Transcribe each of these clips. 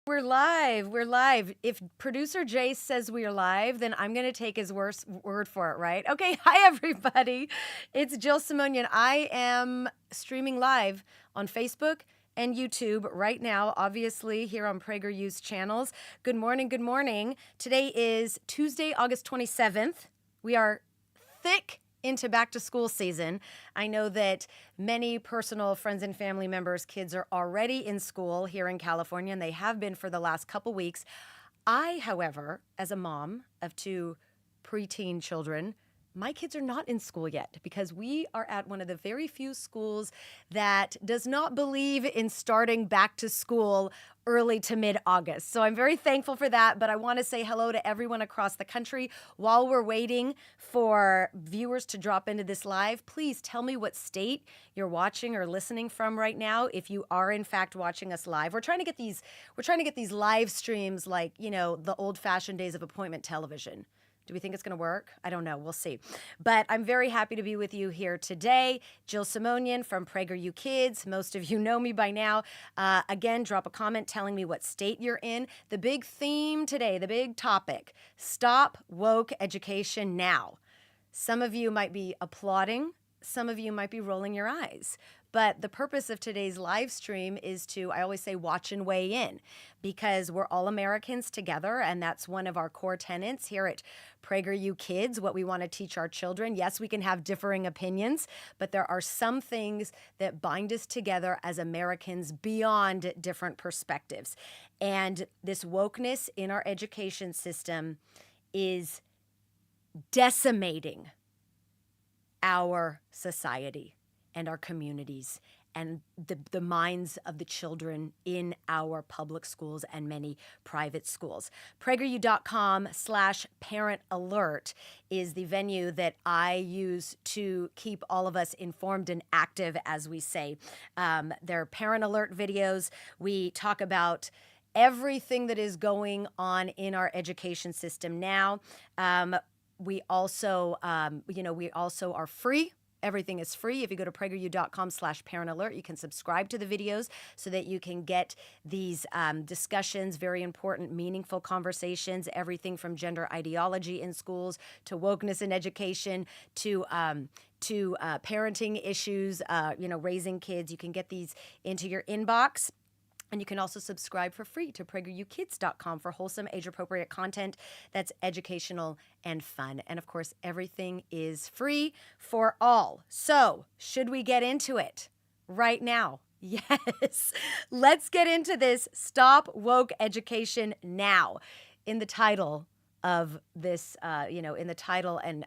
We're live. We're live. If producer Jay says we are live, then I'm going to take his word for it, right? Okay. Hi, everybody. It's Jill Simonian. I am streaming live on Facebook and YouTube right now, obviously, here on PragerU's channels. Good morning. Good morning. Today is Tuesday, August 27th. We are thick into back to school season. I know that many personal friends and family members' kids are already in school here in California, and they have been for the last couple weeks. I, however, as a mom of two preteen children, my kids are not in school yet because we are at one of the very few schools that does not believe in starting back to school early to mid-August. So I'm very thankful for that, but I want to say hello to everyone across the country. While we're waiting for viewers to drop into this live, please tell me what state you're watching or listening from right now. If you are in fact watching us live, we're trying to get these live streams like, you know, the old-fashioned days of appointment television. Do we think it's going to work? I don't know. We'll see. But I'm very happy to be with you here today. Jill Simonian from PragerU Kids. Most of you know me by now. Again, drop a comment telling me what state you're in. The big theme today, the big topic, stop woke education now. Some of you might be applauding. Some of you might be rolling your eyes. But the purpose of today's live stream is to, I always say, watch and weigh in, because we're all Americans together, and that's one of our core tenets here at PragerU Kids, what we want to teach our children. Yes, we can have differing opinions, but there are some things that bind us together as Americans beyond different perspectives. And this wokeness in our education system is decimating our society and our communities and the minds of the children in our public schools and many private schools. PragerU.com/parentalert is the venue that I use to keep all of us informed and active, as we say. There are parent alert videos. We talk about everything that is going on in our education system now. We also are free. Everything is free. If you go to PragerU.com/parentalert, you can subscribe to the videos so that you can get these discussions, very important, meaningful conversations, everything from gender ideology in schools to wokeness in education to parenting issues, raising kids. You can get these into your inbox. And you can also subscribe for free to PragerUKids.com for wholesome, age-appropriate content that's educational and fun. And, of course, everything is free for all. So, should we get into it right now? Yes. Let's get into this. Stop woke education now. In the title of this, in the title and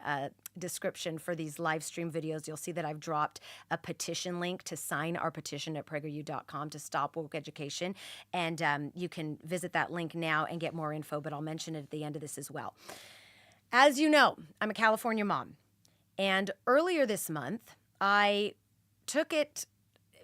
description for these live stream videos, you'll see that I've dropped a petition link to sign our petition at PragerU.com to stop woke education. And you can visit that link now and get more info, but I'll mention it at the end of this as well. As you know, I'm a California mom. And earlier this month, I took it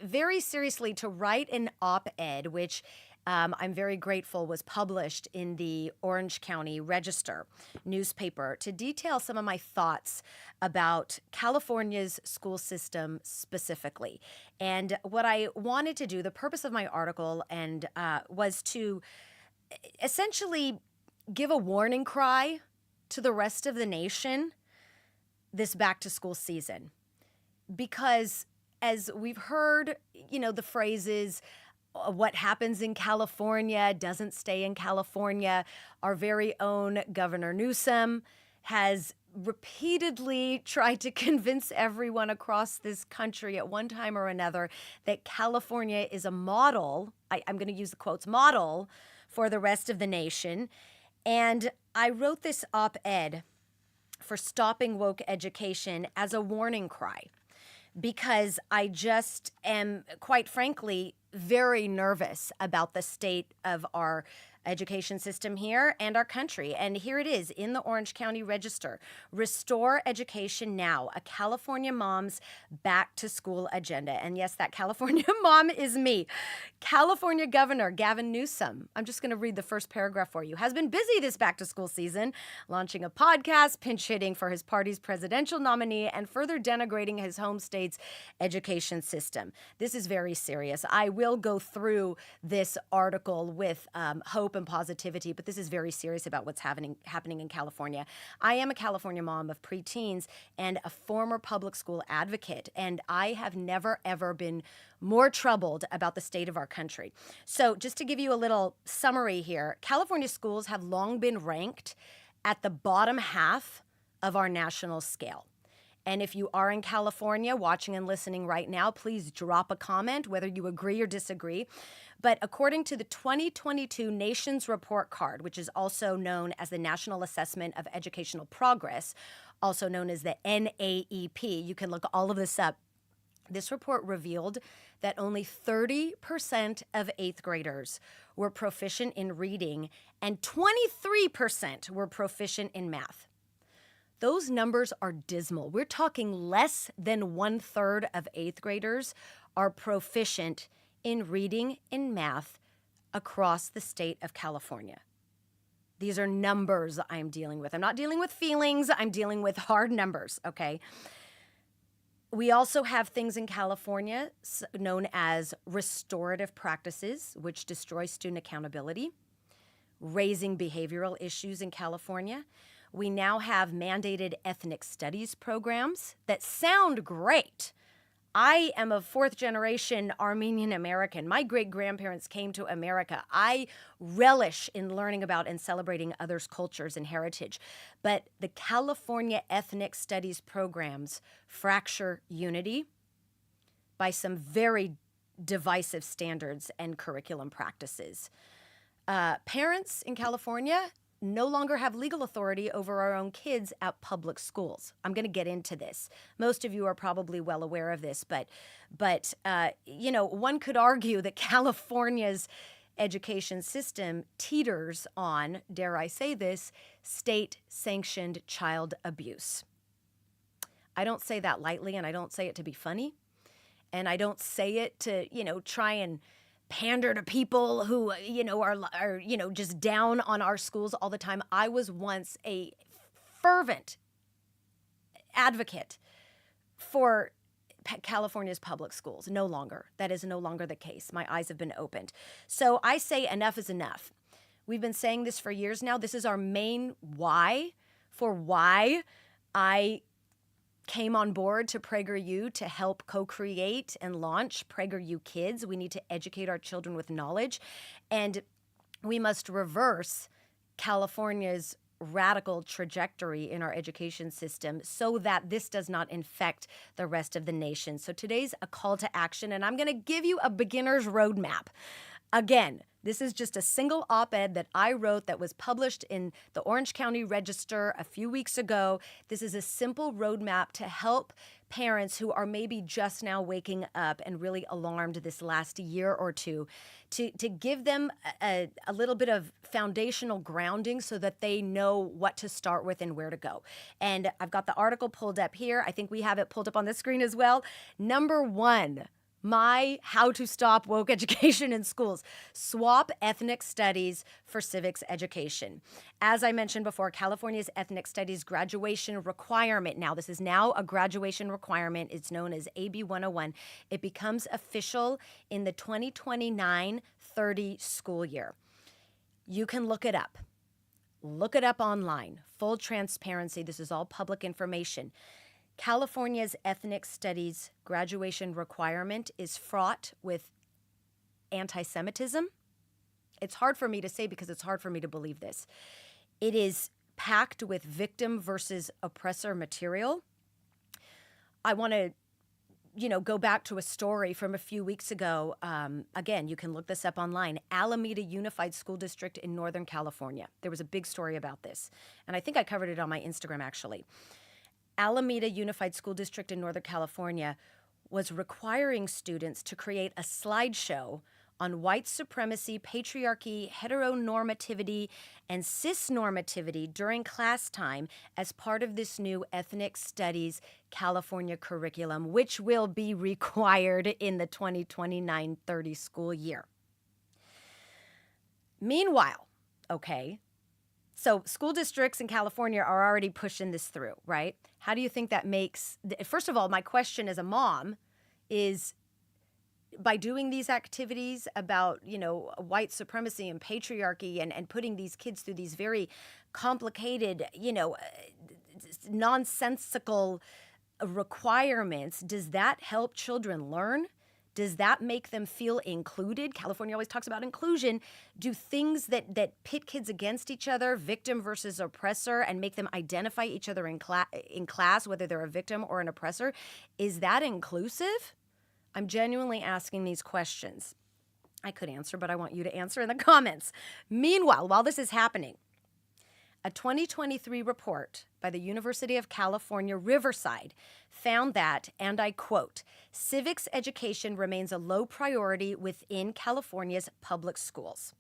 very seriously to write an op-ed, which I'm very grateful was published in the Orange County Register newspaper to detail some of my thoughts about California's school system specifically. And what I wanted to do, the purpose of my article was to essentially give a warning cry to the rest of the nation this back to school season. Because as we've heard, the phrases, what happens in California doesn't stay in California. Our very own Governor Newsom has repeatedly tried to convince everyone across this country at one time or another that California is a model, I'm going to use the quotes, model for the rest of the nation. And I wrote this op-ed for stopping woke education as a warning cry, because I just am, quite frankly, very nervous about the state of our education system here and our country. And here it is in the Orange County Register. Restore Education Now, a California mom's back to school agenda. And yes, that California mom is me. California Governor Gavin Newsom, I'm just going to read the first paragraph for you, has been busy this back to school season, launching a podcast, pinch hitting for his party's presidential nominee, and further denigrating his home state's education system. This is very serious. I will go through this article with hope and positivity, but this is very serious about what's happening in California. I am a California mom of preteens and a former public school advocate, and I have never, ever been more troubled about the state of our country. So just to give you a little summary here, California schools have long been ranked at the bottom half of our national scale. And if you are in California watching and listening right now, please drop a comment, whether you agree or disagree. But according to the 2022 Nations Report Card, which is also known as the National Assessment of Educational Progress, also known as the NAEP, you can look all of this up. This report revealed that only 30% of 8th graders were proficient in reading and 23% were proficient in math. Those numbers are dismal. We're talking less than 1/3 of 8th graders are proficient in reading and math across the state of California. These are numbers I'm dealing with. I'm not dealing with feelings. I'm dealing with hard numbers, okay? We also have things in California known as restorative practices, which destroy student accountability, raising behavioral issues in California. We now have mandated ethnic studies programs that sound great. I am a 4th generation Armenian American. My great-grandparents came to America. I relish in learning about and celebrating others' cultures and heritage. But the California ethnic studies programs fracture unity by some very divisive standards and curriculum practices. Parents in California no longer have legal authority over our own kids at public schools. I'm going to get into this. Most of you are probably well aware of this, but one could argue that California's education system teeters on, dare I say this, state-sanctioned child abuse. I don't say that lightly, and I don't say it to be funny, and I don't say it to, try and pander to people who, are just down on our schools all the time. I was once a fervent advocate for California's public schools. No longer. That is no longer the case. My eyes have been opened. So I say enough is enough. We've been saying this for years now. This is our main why I came on board to PragerU to help co-create and launch PragerU Kids. We need to educate our children with knowledge, and we must reverse California's radical trajectory in our education system so that this does not infect the rest of the nation. So today's a call to action, and I'm going to give you a beginner's roadmap. Again, this is just a single op-ed that I wrote that was published in the Orange County Register a few weeks ago. This is a simple roadmap to help parents who are maybe just now waking up and really alarmed this last year or two, to give them a little bit of foundational grounding so that they know what to start with and where to go. And I've got the article pulled up here. I think we have it pulled up on the screen as well. Number 1. My How to Stop Woke Education in Schools. Swap ethnic studies for civics education. As I mentioned before, California's ethnic studies graduation requirement. Now, this is now a graduation requirement. It's known as AB 101. It becomes official in the 2029-30 school year. You can look it up. Look it up online. Full transparency. This is all public information. California's ethnic studies graduation requirement is fraught with anti-Semitism. It's hard for me to say because it's hard for me to believe this. It is packed with victim versus oppressor material. I want to, go back to a story from a few weeks ago. Again, you can look this up online. Alameda Unified School District in Northern California. There was a big story about this, and I think I covered it on my Instagram, actually. Alameda Unified School District in Northern California was requiring students to create a slideshow on white supremacy, patriarchy, heteronormativity, and cisnormativity during class time as part of this new Ethnic Studies California curriculum, which will be required in the 2029-30 school year. Meanwhile, okay, so school districts in California are already pushing this through, right? How do you think that makes, first of all, my question as a mom is, by doing these activities about, white supremacy and patriarchy and putting these kids through these very complicated, nonsensical requirements, does that help children learn? Does that make them feel included? California always talks about inclusion. Do things that pit kids against each other, victim versus oppressor, and make them identify each other in class, whether they're a victim or an oppressor, is that inclusive? I'm genuinely asking these questions. I could answer, but I want you to answer in the comments. Meanwhile, while this is happening, a 2023 report by the University of California, Riverside found that, and I quote, civics education remains a low priority within California's public schools.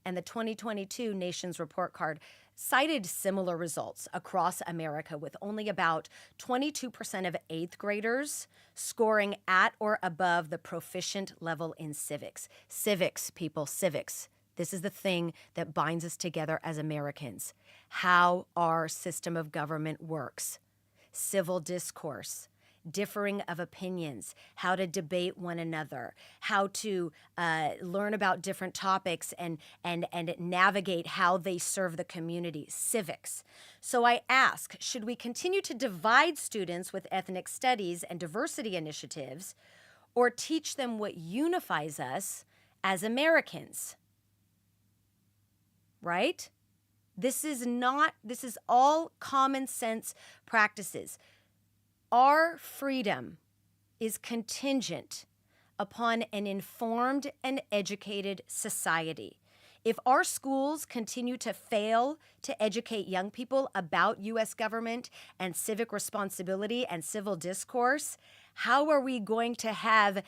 And the 2022 Nations Report Card cited similar results across America, with only about 22% of 8th graders scoring at or above the proficient level in civics. Civics, people, civics. This is the thing that binds us together as Americans. How our system of government works. Civil discourse, differing of opinions, how to debate one another, how to learn about different topics and navigate how they serve the community. Civics. So I ask, should we continue to divide students with ethnic studies and diversity initiatives, or teach them what unifies us as Americans? Right? This is all common sense practices. Our freedom is contingent upon an informed and educated society. If our schools continue to fail to educate young people about U.S. government and civic responsibility and civil discourse, how are we going to have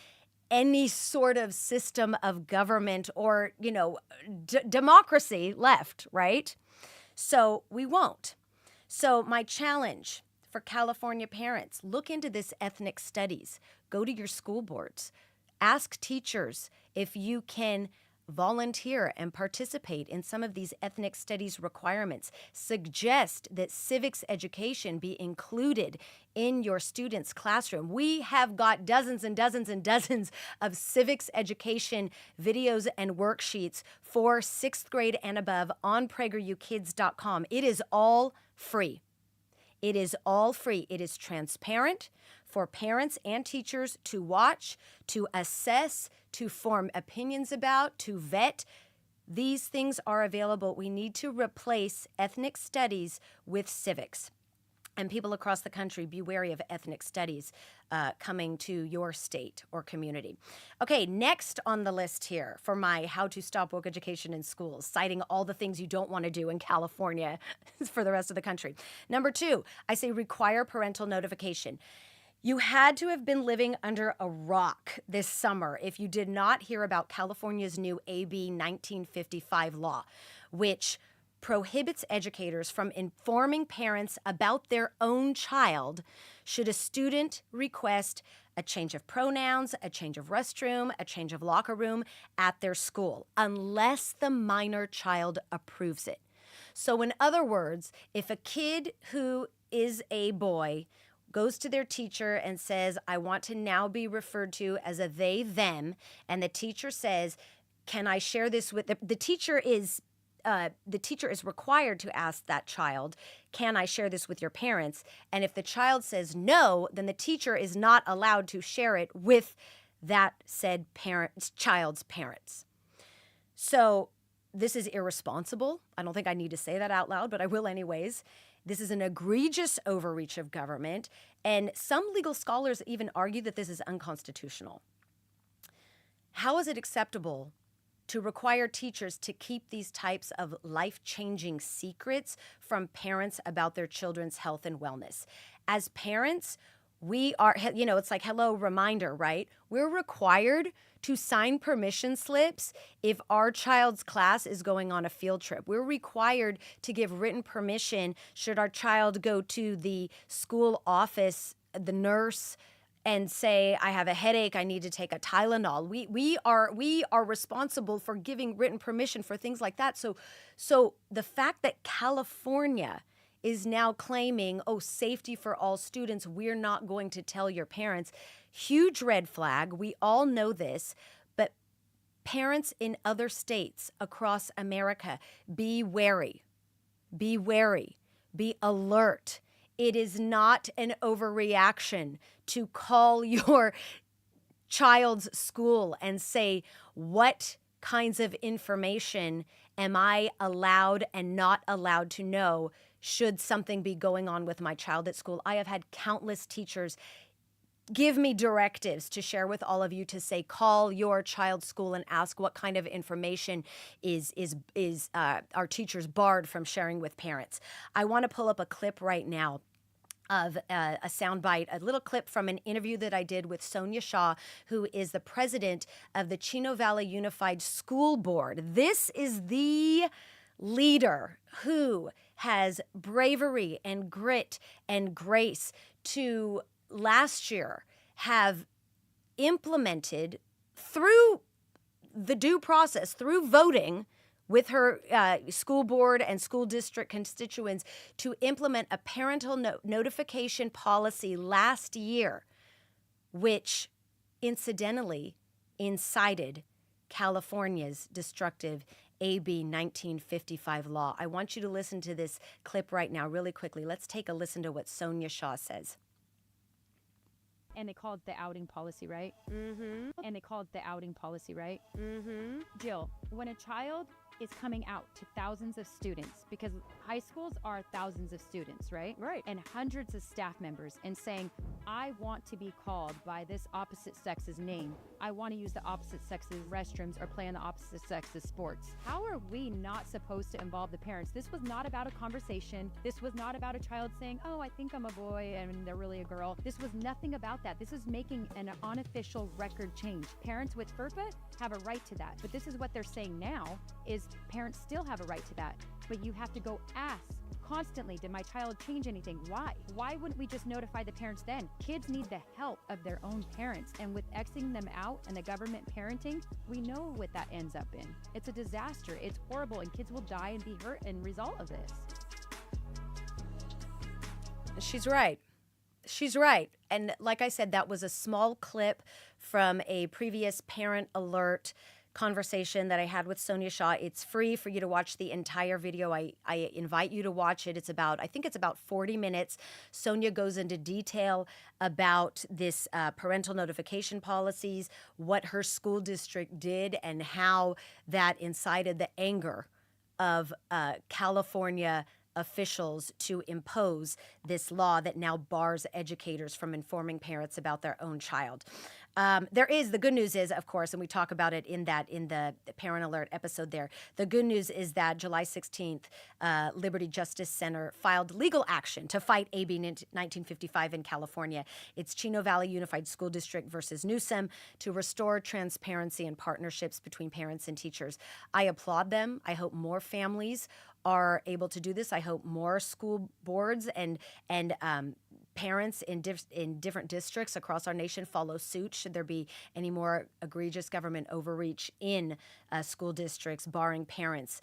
any sort of system of government or, democracy left, right? So we won't. So my challenge for California parents, look into this ethnic studies. Go to your school boards. Ask teachers if you can volunteer and participate in some of these ethnic studies requirements. Suggest that civics education be included in your students' classroom. We have got dozens and dozens and dozens of civics education videos and worksheets for 6th grade and above on PragerUKids.com. It is all free. It is all free. It is transparent for parents and teachers to watch, to assess, to form opinions about, to vet. These things are available. We need to replace ethnic studies with civics. And people across the country, be wary of ethnic studies coming to your state or community. Okay, next on the list here for my How to Stop Woke Education in Schools, citing all the things you don't want to do in California for the rest of the country. Number 2, I say require parental notification. You had to have been living under a rock this summer if you did not hear about California's new AB 1955 law, which prohibits educators from informing parents about their own child should a student request a change of pronouns, a change of restroom, a change of locker room at their school, unless the minor child approves it. So in other words, if a kid who is a boy goes to their teacher and says, I want to now be referred to as a they, them, and the teacher says, can I share this with the teacher is required to ask that child, can I share this with your parents? And if the child says no, then the teacher is not allowed to share it with that said child's parents. So this is irresponsible. I don't think I need to say that out loud, but I will anyways. This is an egregious overreach of government, and some legal scholars even argue that this is unconstitutional. How is it acceptable to require teachers to keep these types of life-changing secrets from parents about their children's health and wellness? As parents, we are, it's like, hello, reminder, right? We're required to sign permission slips if our child's class is going on a field trip. We're required to give written permission should our child go to the school office, the nurse, and say, I have a headache, I need to take a Tylenol. We are responsible for giving written permission for things like that. So the fact that California is now claiming, safety for all students, we're not going to tell your parents. Huge red flag. We all know this, but parents in other states across America, be wary. Be wary. Be alert. It is not an overreaction to call your child's school and say, what kinds of information am I allowed and not allowed to know should something be going on with my child at school? I have had countless teachers give me directives to share with all of you to say, call your child's school and ask what kind of information is our teachers barred from sharing with parents. I want to pull up a clip right now of a soundbite, a little clip from an interview that I did with Sonia Shaw, who is the president of the Chino Valley Unified School Board. This is the leader who has bravery and grit and grace to last year have implemented through the due process, through voting with her school board and school district constituents, to implement a parental notification policy last year, which incidentally incited California's destructive AB 1955 law. I want you to listen to this clip right now really quickly. Let's take a listen to what Sonia Shaw says. And they call it the outing policy, right? Mm-hmm. And they call it the outing policy, right? Mm-hmm. Jill, when a child is coming out to thousands of students, because high schools are thousands of students, right? Right. And hundreds of staff members, and saying, I want to be called by this opposite sex's name. I want to use the opposite sex's restrooms or play on the opposite sex's sports. How are we not supposed to involve the parents? This was not about a conversation. This was not about a child saying, oh, I think I'm a boy and they're really a girl. This was nothing about that. This is making an unofficial record change. Parents with FERPA have a right to that. But this is what they're saying now, is parents still have a right to that. But you have to go ask constantly, did my child change anything? Why? Why wouldn't we just notify the parents then? Kids need the help of their own parents. And with Xing them out and the government parenting, we know what that ends up in. It's a disaster. It's horrible, and kids will die and be hurt as a result of this. She's right. She's right. And like I said, that was a small clip from a previous Parent Alert conversation that I had with Sonia Shaw. It's free for you to watch the entire video. I invite you to watch it. I think it's about 40 minutes. Sonia goes into detail about this parental notification policies, what her school district did, and how that incited the anger of California officials to impose this law that now bars educators from informing parents about their own child. The good news is, of course, and we talk about it in the Parent Alert episode there, the good news is that July 16th, Liberty Justice Center filed legal action to fight AB 1955 in California. It's Chino Valley Unified School District versus Newsom to restore transparency and partnerships between parents and teachers. I applaud them. I hope more families are able to do this. I hope more school boards and parents in different districts across our nation follow suit should there be any more egregious government overreach in school districts, barring parents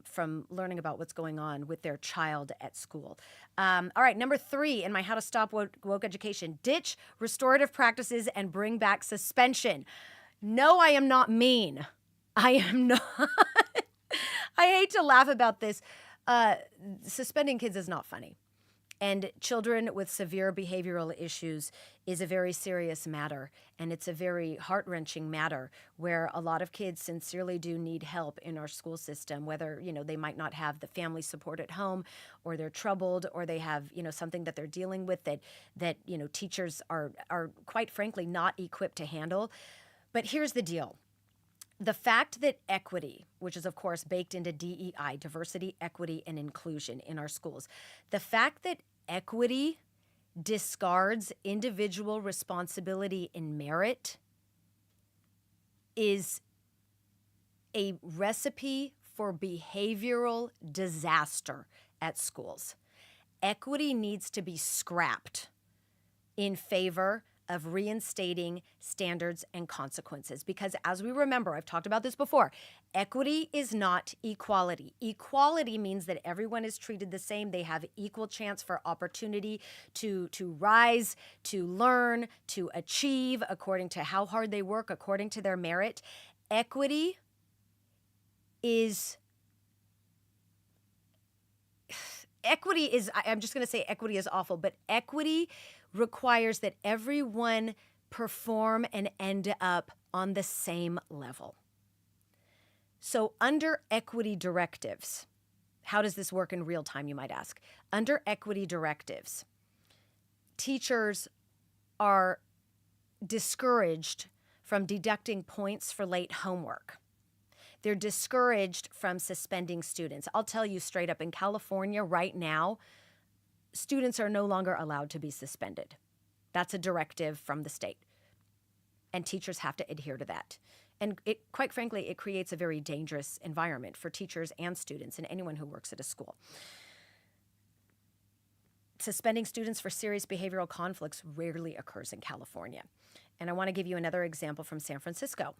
from learning about what's going on with their child at school. All right, number 3 in my How to Stop Woke Education: ditch restorative practices and bring back suspension. No, I am not mean. I am not. I hate to laugh about this. Suspending kids is not funny. And children with severe behavioral issues is a very serious matter. And it's a very heart-wrenching matter where a lot of kids sincerely do need help in our school system, whether, they might not have the family support at home, or they're troubled, or they have, something that they're dealing with that teachers are quite frankly not equipped to handle. But here's the deal. The fact that equity, which is, of course, baked into DEI, diversity, equity, and inclusion in our schools, the fact that equity discards individual responsibility and merit is a recipe for behavioral disaster at schools. Equity needs to be scrapped in favor of reinstating standards and consequences. Because as we remember, I've talked about this before, equity is not equality. Equality means that everyone is treated the same. They have equal chance for opportunity to rise, to learn, to achieve according to how hard they work, according to their merit. Equity is, I'm just going to say equity is awful, but equity requires that everyone perform and end up on the same level. So under equity directives, how does this work in real time, you might ask? Under equity directives, teachers are discouraged from deducting points for late homework. They're discouraged from suspending students. I'll tell you straight up, in California right now, students are no longer allowed to be suspended. That's a directive from the state. And teachers have to adhere to that. And quite frankly, it creates a very dangerous environment for teachers and students and anyone who works at a school. Suspending students for serious behavioral conflicts rarely occurs in California. And I want to give you another example from San Francisco.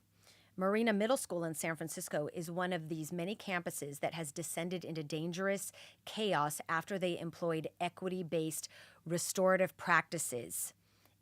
Marina Middle School in San Francisco is one of these many campuses that has descended into dangerous chaos after they employed equity-based restorative practices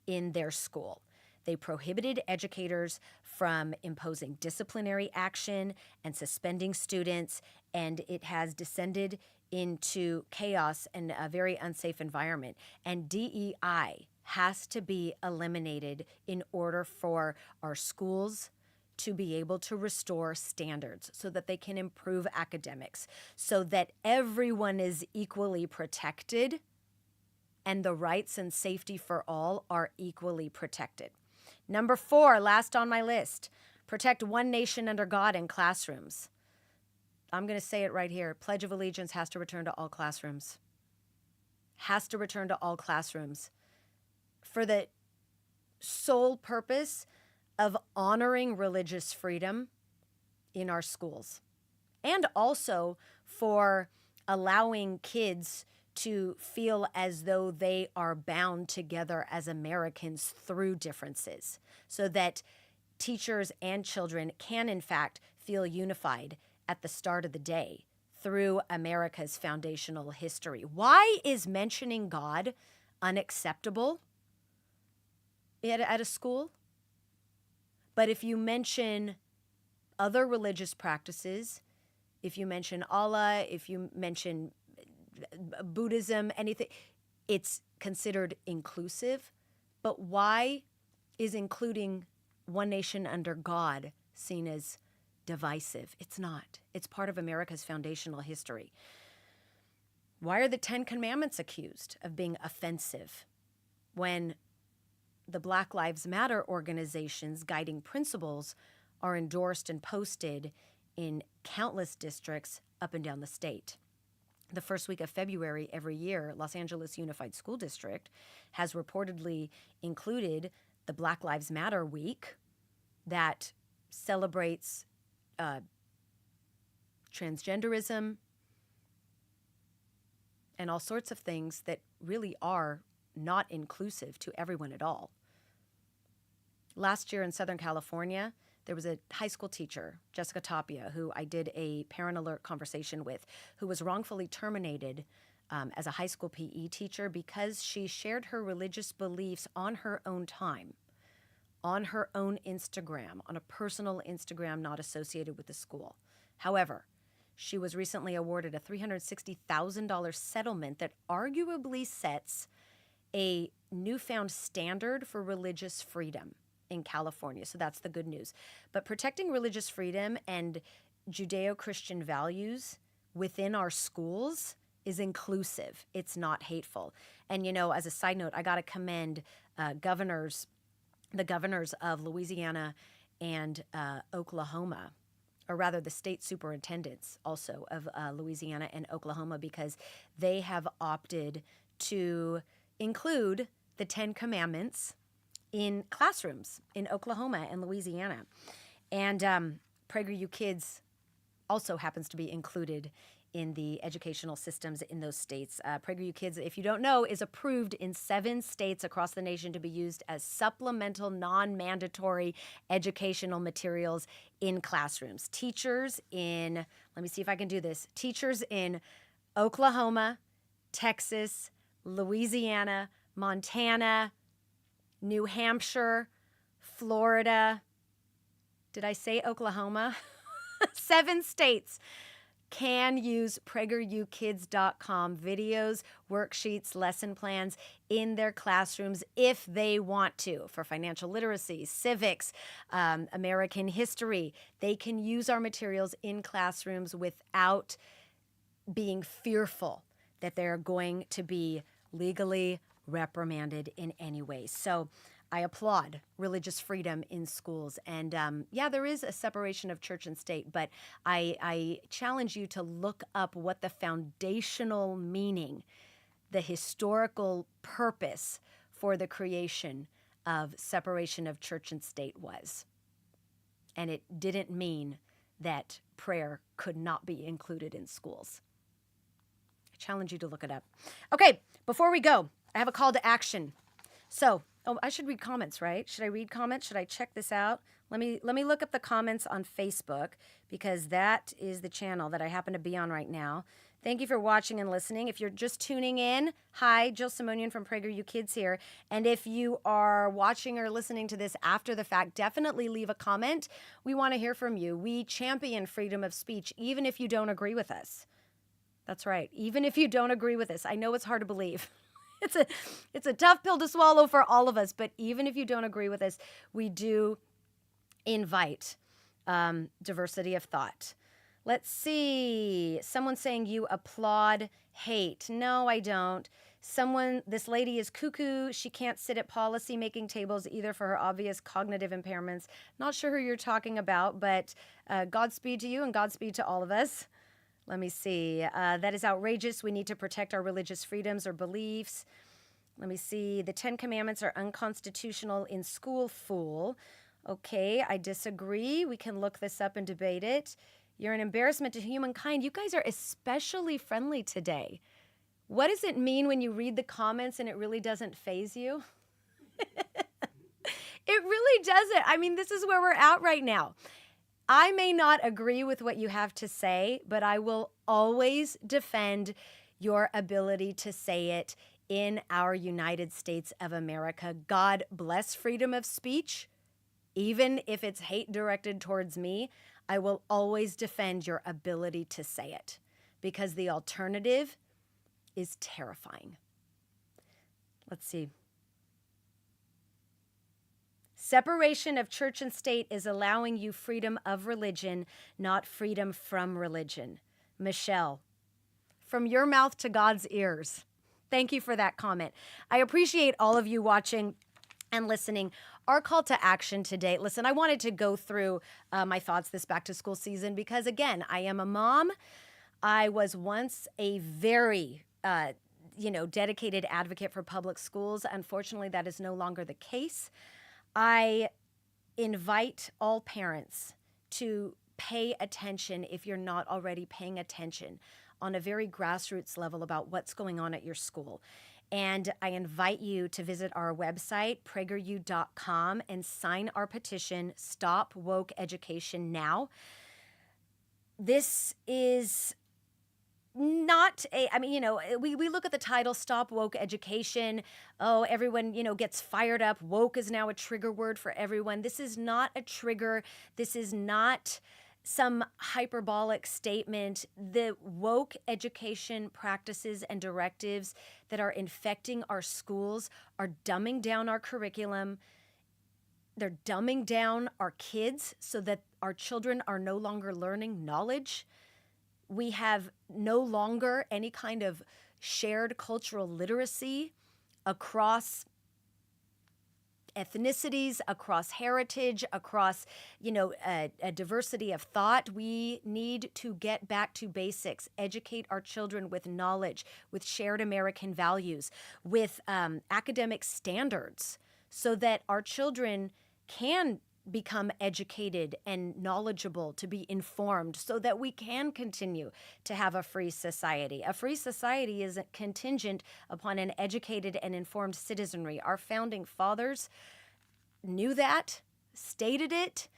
in their school. They prohibited educators from imposing disciplinary action and suspending students, and it has descended into chaos and a very unsafe environment. And DEI has to be eliminated in order for our schools to be able to restore standards so that they can improve academics, so that everyone is equally protected and the rights and safety for all are equally protected. Number 4, last on my list, protect one nation under God in classrooms. I'm going to say it right here. Pledge of Allegiance has to return to all classrooms. Has to return to all classrooms for the sole purpose of honoring religious freedom in our schools, and also for allowing kids to feel as though they are bound together as Americans through differences, so that teachers and children can, in fact, feel unified at the start of the day through America's foundational history. Why is mentioning God unacceptable at a school? But if you mention other religious practices, if you mention Allah, if you mention Buddhism, anything, it's considered inclusive. But why is including one nation under God seen as divisive? It's not. It's part of America's foundational history. Why are the 10 Commandments accused of being offensive when the Black Lives Matter organization's guiding principles are endorsed and posted in countless districts up and down the state? The first week of February every year, Los Angeles Unified School District has reportedly included the Black Lives Matter Week that celebrates transgenderism and all sorts of things that really are not inclusive to everyone at all. Last year in Southern California, there was a high school teacher, Jessica Tapia, who I did a Parent Alert conversation with, who was wrongfully terminated as a high school PE teacher because she shared her religious beliefs on her own time, on her own Instagram, on a personal Instagram not associated with the school. However, she was recently awarded a $360,000 settlement that arguably sets a newfound standard for religious freedom in California. So that's the good news. But protecting religious freedom and Judeo-Christian values within our schools is inclusive. It's not hateful. And, you know, as a side note, I got to commend the governors of Louisiana and Oklahoma, or rather the state superintendents also of Louisiana and Oklahoma, because they have opted to include the 10 Commandments in classrooms in Oklahoma and Louisiana. And PragerU Kids also happens to be included in the educational systems in those states. PragerU Kids, if you don't know, is approved in 7 states across the nation to be used as supplemental, non-mandatory educational materials in classrooms. Teachers in, let me see if I can do this, teachers in Oklahoma, Texas, Louisiana, Montana, New Hampshire, Florida. Did I say Oklahoma? 7 states can use PragerUKids.com videos, worksheets, lesson plans in their classrooms if they want to, for financial literacy, civics, American history. They can use our materials in classrooms without being fearful that they're going to be legally reprimanded in any way. So I applaud religious freedom in schools. And yeah, there is a separation of church and state, but I challenge you to look up what the foundational meaning, the historical purpose for the creation of separation of church and state was. And it didn't mean that prayer could not be included in schools. I challenge you to look it up. Okay, before we go, I have a call to action. So, I should read comments, right? Should I read comments? Should I check this out? Let me look up the comments on Facebook, because that is the channel that I happen to be on right now. Thank you for watching and listening. If you're just tuning in, hi, Jill Simonian from PragerU Kids here. And if you are watching or listening to this after the fact, definitely leave a comment. We want to hear from you. We champion freedom of speech, even if you don't agree with us. That's right. Even if you don't agree with us. I know it's hard to believe. It's a tough pill to swallow for all of us, but even if you don't agree with us, we do invite diversity of thought. Let's see. Someone saying you applaud hate. No, I don't. This lady is cuckoo. She can't sit at policy-making tables either for her obvious cognitive impairments. Not sure who you're talking about, but Godspeed to you and Godspeed to all of us. Let me see. That is outrageous. We need to protect our religious freedoms or beliefs. Let me see. The 10 Commandments are unconstitutional in school, fool. Okay, I disagree. We can look this up and debate it. You're an embarrassment to humankind. You guys are especially friendly today. What does it mean when you read the comments and it really doesn't faze you? It really doesn't. I mean, this is where we're at right now. I may not agree with what you have to say, but I will always defend your ability to say it in our United States of America. God bless freedom of speech. Even if it's hate directed towards me, I will always defend your ability to say it, because the alternative is terrifying. Let's see. Separation of church and state is allowing you freedom of religion, not freedom from religion. Michelle, from your mouth to God's ears. Thank you for that comment. I appreciate all of you watching and listening. Our call to action today, listen, I wanted to go through my thoughts this back to school season because, again, I am a mom. I was once a very dedicated advocate for public schools. Unfortunately, that is no longer the case. I invite all parents to pay attention, if you're not already paying attention, on a very grassroots level about what's going on at your school. And I invite you to visit our website, PragerU.com, and sign our petition, Stop Woke Education Now. This is not we look at the title, Stop Woke Education. Oh, everyone, gets fired up. Woke is now a trigger word for everyone. This is not a trigger. This is not some hyperbolic statement. The woke education practices and directives that are infecting our schools are dumbing down our curriculum. They're dumbing down our kids so that our children are no longer learning knowledge. We have no longer any kind of shared cultural literacy across ethnicities, across heritage, across, a diversity of thought. We need to get back to basics, educate our children with knowledge, with shared American values, with academic standards, so that our children can become educated and knowledgeable, to be informed, so that we can continue to have a free society. A free society is contingent upon an educated and informed citizenry. Our founding fathers knew that, stated it,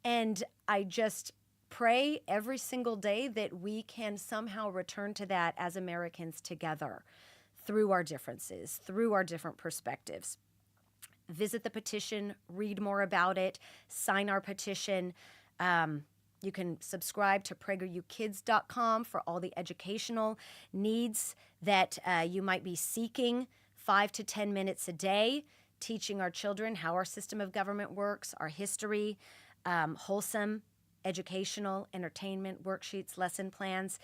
and I just pray every single day that we can somehow return to that as Americans together, through our differences, through our different perspectives. Visit the petition, read more about it, sign our petition. You can subscribe to PragerUKids.com for all the educational needs that you might be seeking. 5 to 10 minutes a day, teaching our children how our system of government works, our history, wholesome educational, entertainment, worksheets, lesson plans.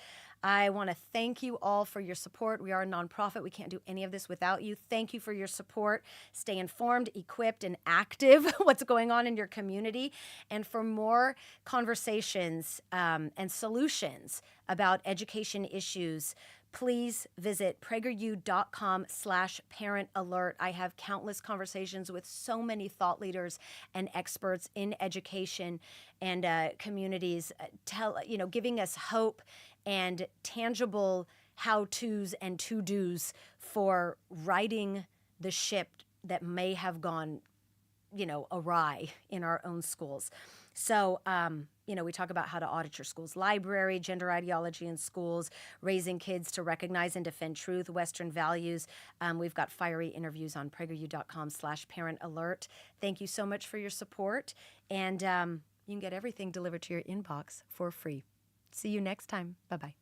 I want to thank you all for your support. We are a nonprofit. We can't do any of this without you. Thank you for your support. Stay informed, equipped, and active what's going on in your community. And for more conversations and solutions about education issues, please visit PragerU.com/parentalert. I have countless conversations with so many thought leaders and experts in education and communities, giving us hope and tangible how-tos and to-dos for righting the ship that may have gone, awry in our own schools. So, we talk about how to audit your school's library, gender ideology in schools, raising kids to recognize and defend truth, Western values. We've got fiery interviews on PragerU.com/parentalert. Thank you so much for your support. And you can get everything delivered to your inbox for free. See you next time. Bye-bye.